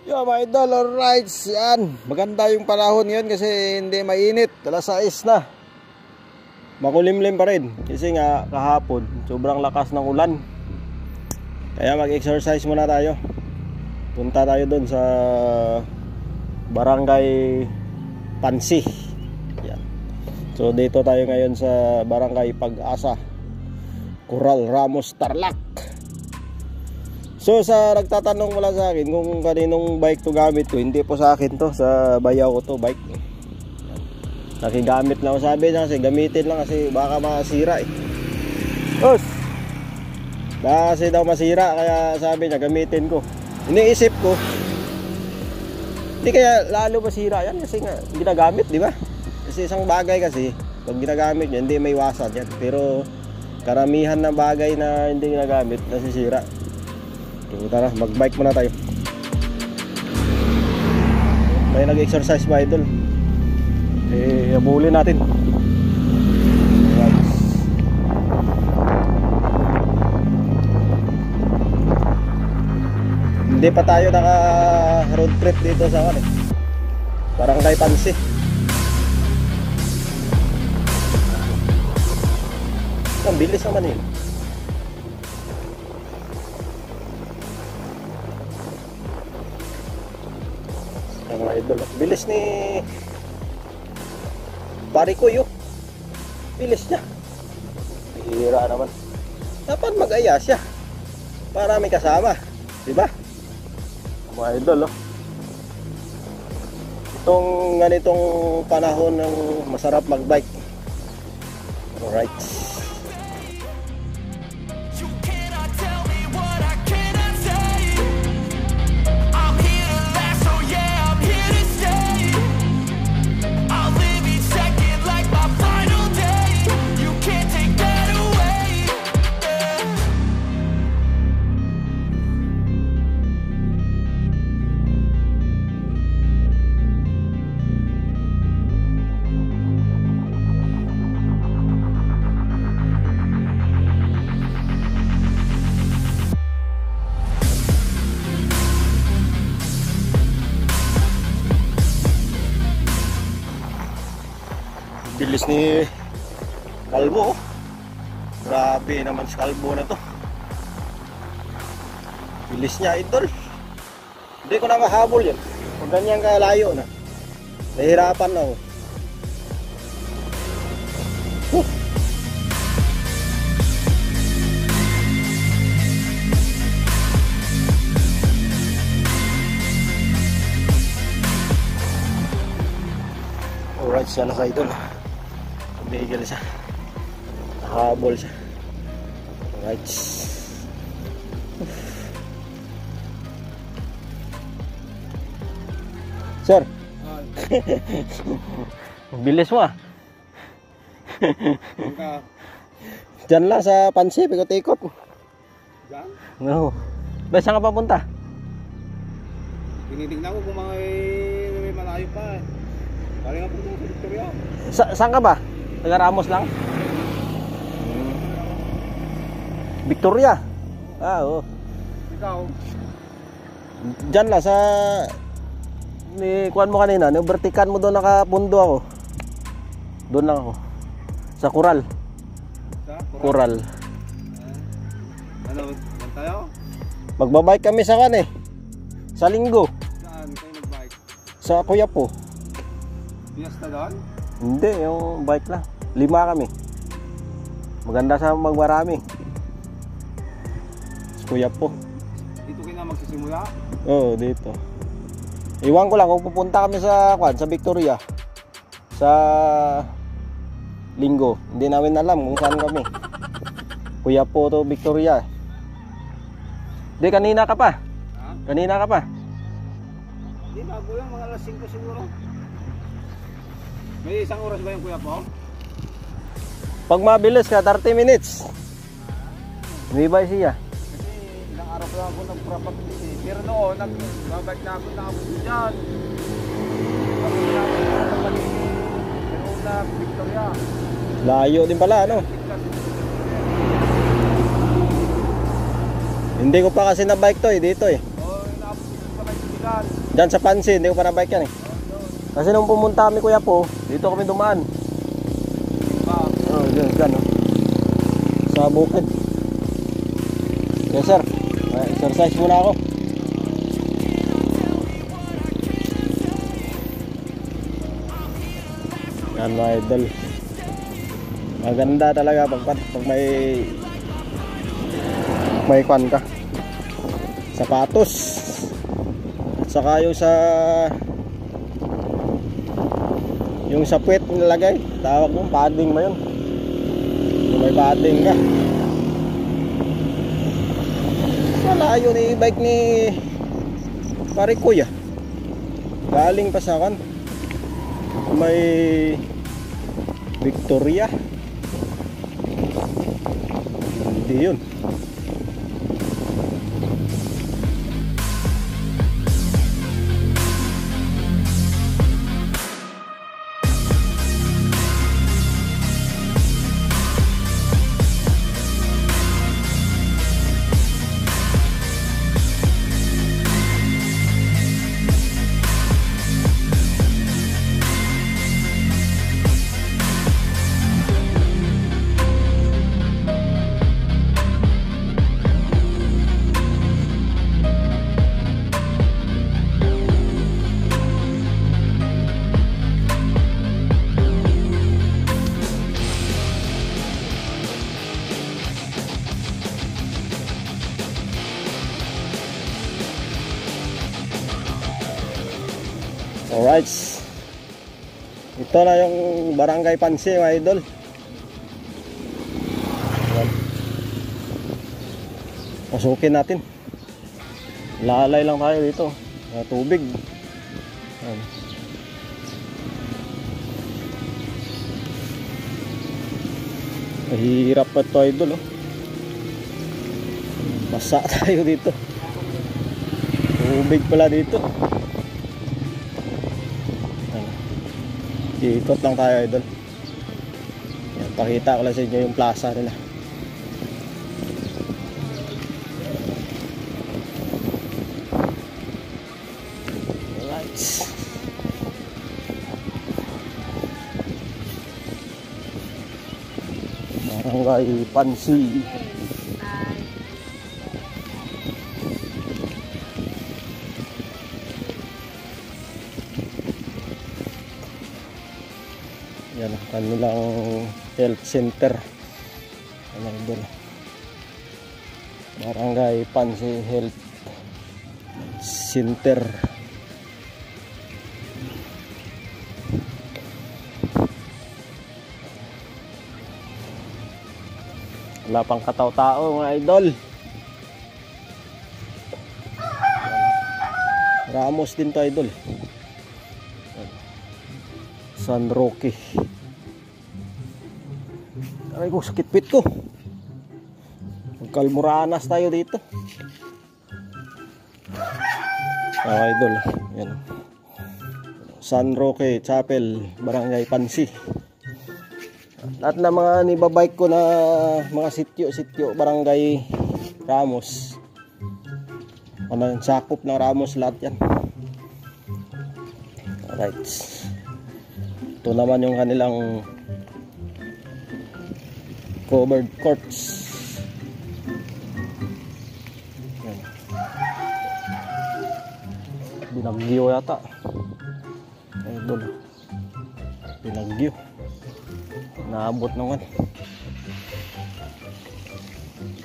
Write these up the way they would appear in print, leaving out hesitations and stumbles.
Yo mga idol, alright, yan. Maganda yung panahon ngayon kasi hindi mainit. Alas 6 na. Makulimlim pa rin kasi nga kahapon sobrang lakas ng ulan. Kaya mag-exercise muna tayo. Punta tayo doon sa Barangay Pansi. Yan. So dito tayo ngayon sa Barangay Pag-asa, Coral Ramos, Tarlac. So sa nagtatanong wala sa akin kung kaninong bike to gamit ko, hindi po sa akin to, sa bayaw ko to bike. Nakigamit lang ako, sabi niya kasi gamitin lang kasi baka masira eh. Os! Baka kasi daw masira kaya sabi niya gamitin ko. Iniisip ko, hindi kaya lalo masira yan kasi nga ginagamit, di ba? Kasi isang bagay kasi pag ginagamit niya hindi may iwasan yan. Pero karamihan na bagay na hindi ginagamit nasisira. So, tara, mag-bike muna tayo. May nag-exercise ba idol? Abulin natin. Hindi pa tayo naka road trip dito sa Barangay Pansi. Ang bilis naman eh. Mga idol, bilis ni pare ko yun. Bilis niya. Bihira naman. Dapat mag-aya siya para may kasama, diba? Mga idol, itong ganitong panahon ng masarap mag-bike. Alright. Bilis ni Kalbo. Grabe naman si Kalbo na to. Bilis niya idol. Hindi ko na mahabol yan. Pag ganyan kalayo na, nahihirapan na ako. Alright, siya na sa idol. Bigil siya. Nakahabol siya. Alright. Sir. Bilis mo ah. Diyan lang sa Pansi, ikot-ikot. Diyan? No. Ba, saan ka papunta? Tinitingnan ko kung may malayo pa eh. Bali nga punta sa Victoria. Saan ka ba? Taga Ramos lang? Victoria? Ah, oo. Ikaw? Diyan lang sa kuan mo kanina, vertikan mo doon, nakapundo ako. Doon lang ako. Sa Coral. Sa Coral. Ano, saan tayo? Magbabike kami sa sa Linggo. Saan kayo mag-bike? Sa Kuyapo. Fiesta doon? Hindi, yung bike lang. 5 kami. Maganda sa magmarami. Sa Kuyapo. Dito kayo na magsisimula? Oo, dito. Iwan ko lang kung pupunta kami sa Victoria sa Linggo. Hindi namin alam kung saan kami. Kuyapo to Victoria. Hindi, kanina ka pa. Ha? Kanina ka pa. Hindi, bago lang. Mga alas 5 siguro. May isang oras ba yung kuya po? Pag mabilis ka, 30 minutes. May ba siya? Kasi ilang araw ko lang ako nagprapaglis eh. Pero noon, nagbabike na ako dyan. Tapos na ako nagpapaglis eh. Pero na Victoria. Layo din pala, ano? Hindi ko pa kasi na bike to eh, dito eh. Oo, naabot ko pala yung saan? Diyan sa Pansin, hindi ko pa na-bike yan eh. Kasi nung pumunta kami Kuya Po, dito kami dumaan. Dyan oh. Sa bukid. Yes sir, exercise muna ako. Yan mga idol. Maganda talaga pag may kwan ka. Sapatos. At saka yung sa puwet nilagay, tawag mo, padding mo yun. Yung may padding ka. Malayo na yung bike ni pare Kuya. Galing pa sa kan. May Victoria. Hindi yun. Alright, ito na yung Barangay Pansin mga idol. Pasukin natin. Lalay lang tayo dito. Tubig. Mahirap pa ito idol oh. Basa tayo dito. Tubig pala dito. Ikot lang tayo idol. Yan, pakita ko lang sa inyo yung plaza nila. Alright. Barangay Pansin. Yan ang kanilang health center. Ano doon? Barangay Pansin Health Center. Wala pang kataw-tao mga idol. Ramos din to idol. San Roque. Aray ko, sakit pit ko. Magkalmuranas tayo dito. Idol. Yan. San Roque Chapel, Barangay Pansin. Lahat na mga nibabike ko na mga sityo, Barangay Ramos. Ano, sakop ng Ramos lahat yan. Alright. Ito naman yung kanilang covered courts. Yan. Binagyo yata. Idol. Binagyo. Naabot naman.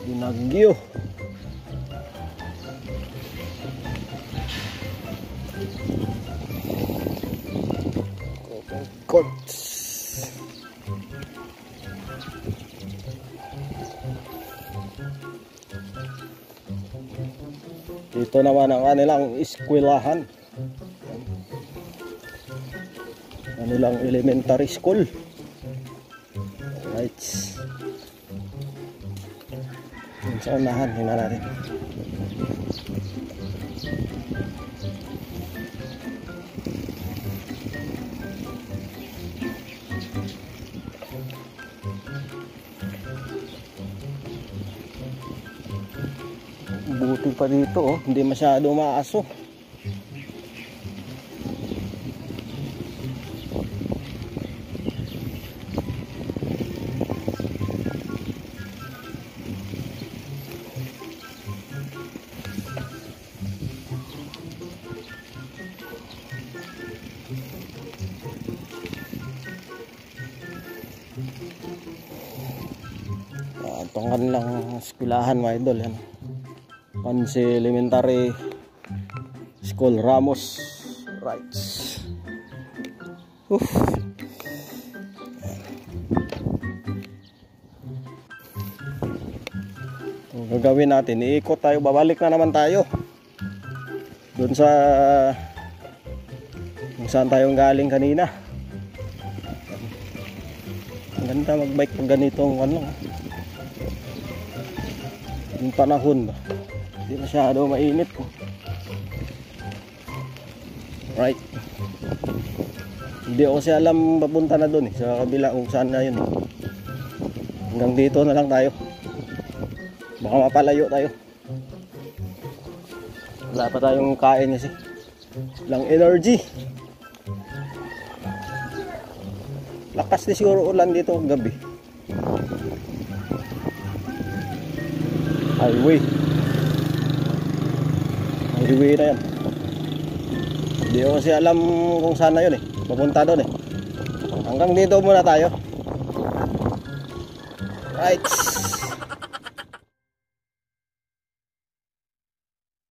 Binagyo. Courts. Dito naman ang kanilang eskwelahan. Kanilang elementary school. Right. Sa unahan, tingnan natin. Buti pa dito oh, hindi masyado maaso. ang kanilang eskwelahan mga idol. Yan. Pansi Elementary School Ramos Rights. Ang gagawin natin, iikot tayo, babalik na naman tayo doon sa kung saan tayong galing kanina. Ang ganda magbike pag ganitong ano, yung panahon ba, hindi masyado mainit. Right, hindi ako kasi alam papunta na doon sa kabila kung saan na yun. Hanggang dito na lang tayo, baka mapalayo tayo. Wala pa tayong kain kasi lang energy. Lakas din siguro ulan dito gabi. Highway na yan. Hindi ko kasi alam kung saan na yun papunta doon hanggang dito muna tayo. Right.